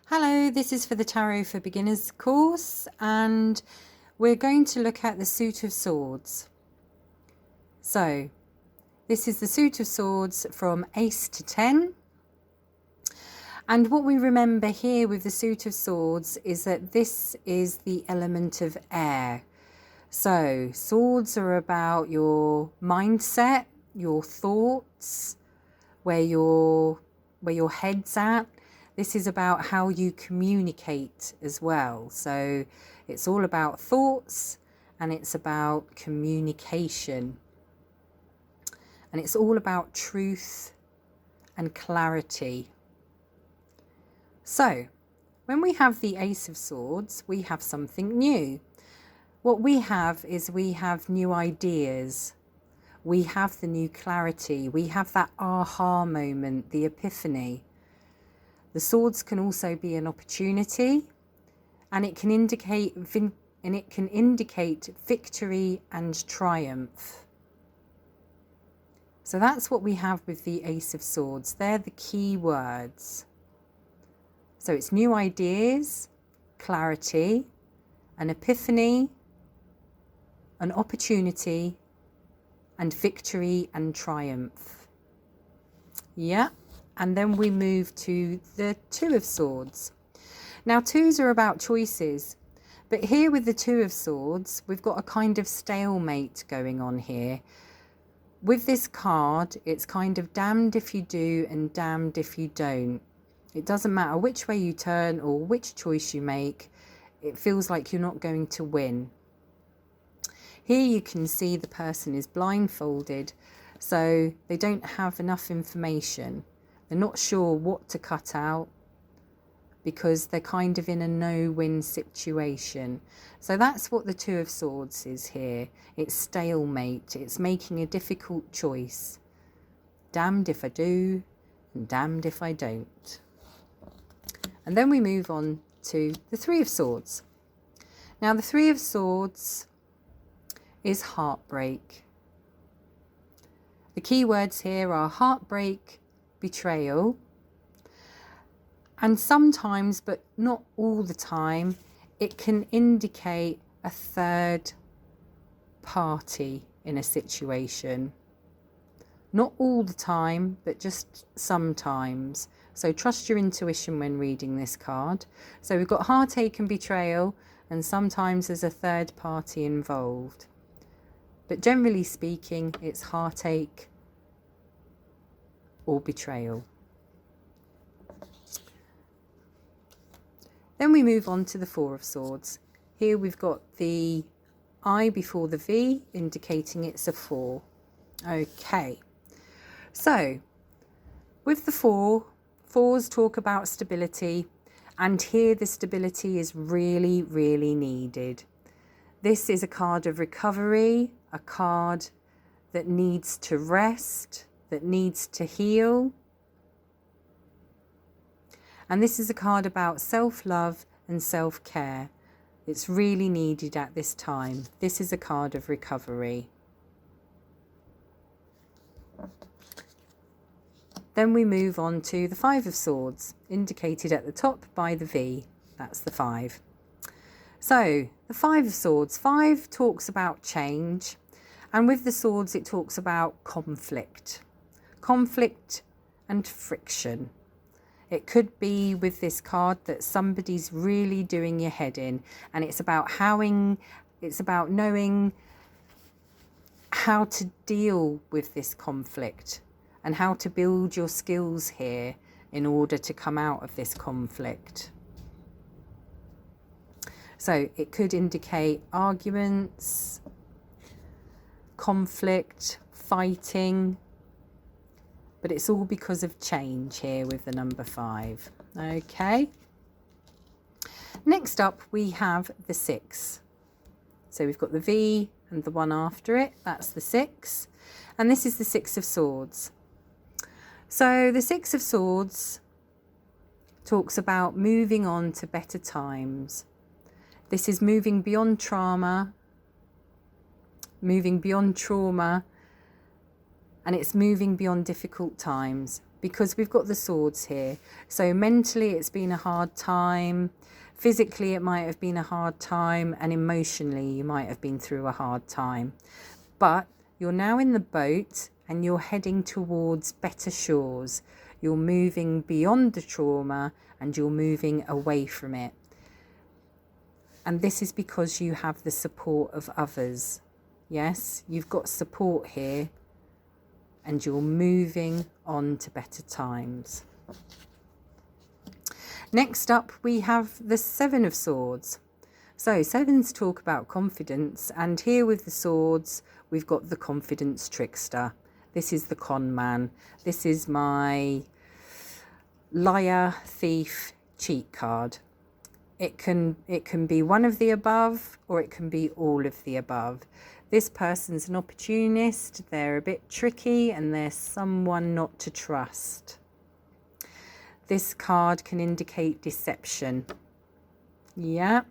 Hello, this is for the Tarot for Beginners course, and we're going to look at the Suit of Swords. So, this is the Suit of Swords from Ace to 10. And what we remember here with the Suit of Swords is that this is the element of air. So, swords are about your mindset, your thoughts, where your head's at. This is about how you communicate as well. So it's all about thoughts and it's about communication. And it's all about truth and clarity. So when we have the Ace of Swords, we have something new. What we have is we have new ideas. We have the new clarity. We have that aha moment, the epiphany. The swords can also be an opportunity, and it can indicate victory and triumph. So that's what we have with the Ace of Swords. They're the key words. So it's new ideas, clarity, an epiphany, an opportunity, and victory and triumph. Yeah. And then we move to the Two of Swords. Now, twos are about choices. But here with the Two of Swords, we've got a kind of stalemate going on here. With this card, it's kind of damned if you do and damned if you don't. It doesn't matter which way you turn or which choice you make. It feels like you're not going to win. Here you can see the person is blindfolded, so they don't have enough information. They're not sure what to cut out because they're kind of in a no-win situation. So that's what the Two of Swords is here. It's stalemate. It's making a difficult choice. Damned if I do and damned if I don't. And then we move on to the Three of Swords. Now the Three of Swords is heartbreak. The key words here are heartbreak, betrayal, and sometimes, but not all the time, it can indicate a third party in a situation. Not all the time, but just sometimes. So trust your intuition when reading this card. So we've got heartache and betrayal, and sometimes there's a third party involved. But generally speaking, it's heartache or betrayal. Then we move on to the Four of Swords. Here we've got the I before the V, indicating it's a 4. Okay, so with the fours talk about stability, and here the stability is really, really needed. This is a card of recovery, a card that needs to rest, that needs to heal. And this is a card about self-love and self-care. It's really needed at this time. This is a card of recovery. Then we move on to the Five of Swords, indicated at the top by the V. That's the 5. So the Five of Swords. 5 talks about change. And with the swords, it talks about conflict. Conflict and friction. It could be with this card that somebody's really doing your head in, and it's about knowing how to deal with this conflict and how to build your skills here in order to come out of this conflict. So it could indicate arguments, conflict, fighting, but it's all because of change here with the number 5. Okay. Next up, we have the 6. So we've got the V and the 1 after it. That's the 6. And this is the 6 of Swords. So the 6 of Swords talks about moving on to better times. This is moving beyond trauma, and it's moving beyond difficult times. because we've got the swords here. So mentally it's been a hard time, physically it might have been a hard time, and emotionally you might have been through a hard time. But you're now in the boat and you're heading towards better shores. You're moving beyond the trauma and you're moving away from it. And this is because you have the support of others. Yes, you've got support here and you're moving on to better times. Next up, we have the Seven of Swords. So sevens talk about confidence, and here with the swords, we've got the confidence trickster. This is the con man. This is my liar, thief, cheat card. It can be one of the above, or it can be all of the above. This person's an opportunist, they're a bit tricky, and they're someone not to trust. This card can indicate deception. Yeah.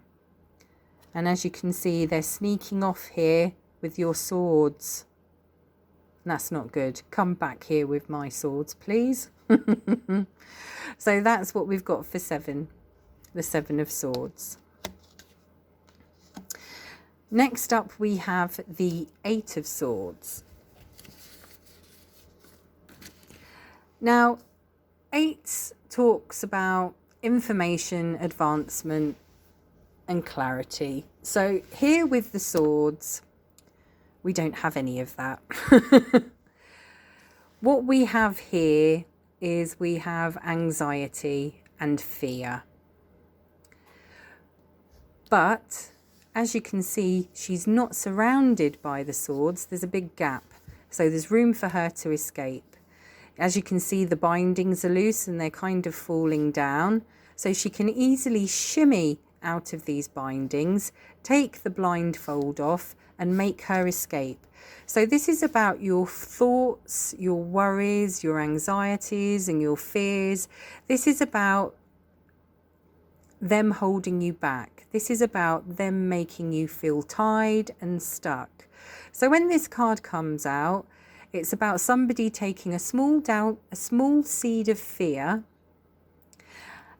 And as you can see, they're sneaking off here with your swords. That's not good. Come back here with my swords, please. So that's what we've got for seven. The Seven of Swords. Next up, we have the Eight of Swords. Now, eight talks about information, advancement, and clarity. So here with the swords, we don't have any of that. What we have here is we have anxiety and fear. But as you can see, she's not surrounded by the swords. There's a big gap. So there's room for her to escape. As you can see, the bindings are loose and they're kind of falling down. So she can easily shimmy out of these bindings, take the blindfold off and make her escape. So this is about your thoughts, your worries, your anxieties and your fears. This is about them holding you back. This is about them making you feel tied and stuck. So when this card comes out, it's about somebody taking a small seed of fear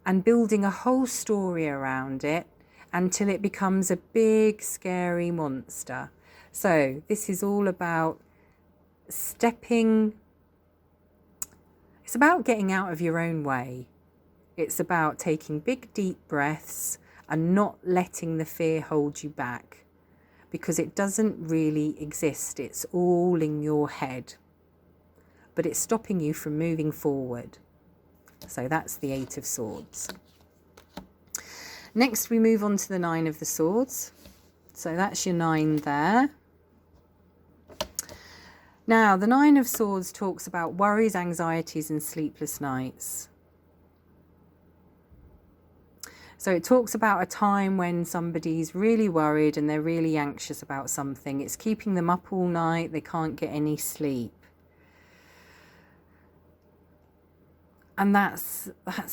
and building a whole story around it until it becomes a big, scary monster. So this is all about it's about getting out of your own way. It's about taking big, deep breaths and not letting the fear hold you back, because it doesn't really exist. It's all in your head, but it's stopping you from moving forward. So that's the Eight of Swords. Next, we move on to the Nine of the Swords. So that's your 9 there. Now, the Nine of Swords talks about worries, anxieties, and sleepless nights. So it talks about a time when somebody's really worried and they're really anxious about something. It's keeping them up all night. They can't get any sleep. And that's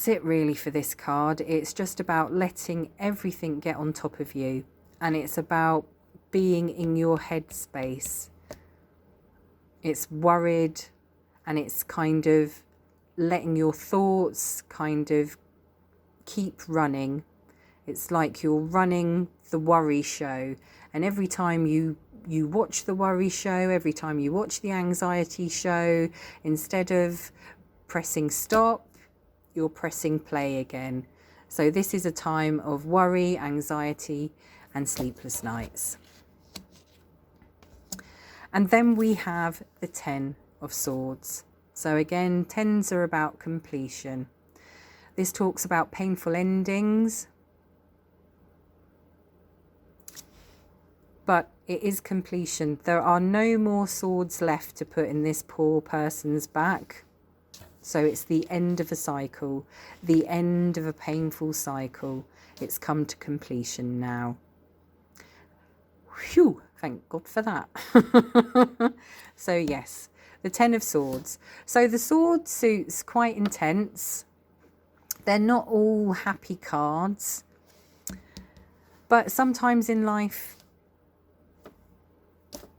it really for this card. It's just about letting everything get on top of you. And it's about being in your headspace. It's worried, and it's kind of letting your thoughts kind of keep running. It's like you're running the worry show. And every time you watch the worry show, every time you watch the anxiety show, instead of pressing stop, you're pressing play again. So this is a time of worry, anxiety, and sleepless nights. And then we have the 10 of Swords. So again, 10s are about completion. This talks about painful endings, but it is completion. There are no more swords left to put in this poor person's back. So it's the end of a cycle, the end of a painful cycle. It's come to completion now. Phew, thank God for that. So yes, the 10 of Swords. So the sword suit's quite intense. They're not all happy cards. But sometimes in life,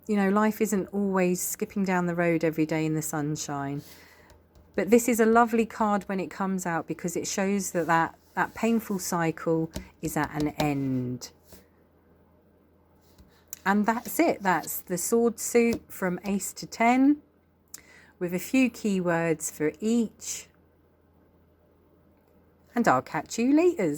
you know, life isn't always skipping down the road every day in the sunshine. But this is a lovely card when it comes out because it shows that that painful cycle is at an end. And that's it. That's the sword suit from Ace to 10 with a few keywords for each. And I'll catch you later.